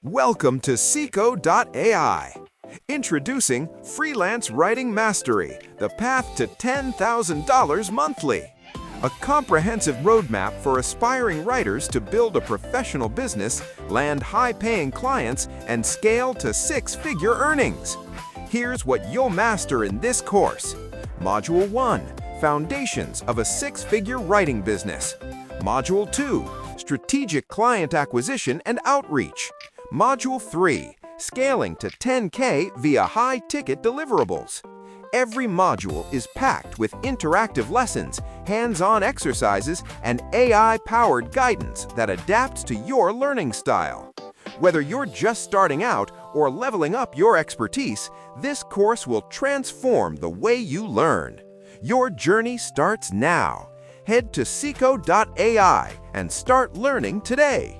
Welcome to Sikho.ai. Introducing Freelance Writing Mastery, the path to $10,000 monthly. A comprehensive roadmap for aspiring writers to build a professional business, land high-paying clients, and scale to six-figure earnings. Here's what you'll master in this course. Module 1, Foundations of a Six-Figure Writing Business. Module 2, Strategic Client Acquisition and Outreach. Module 3, Scaling to 10K via High-Ticket Deliverables. Every module is packed with interactive lessons, hands-on exercises, and AI-powered guidance that adapts to your learning style. Whether you're just starting out or leveling up your expertise, this course will transform the way you learn. Your journey starts now. Head to Sikho.ai and start learning today.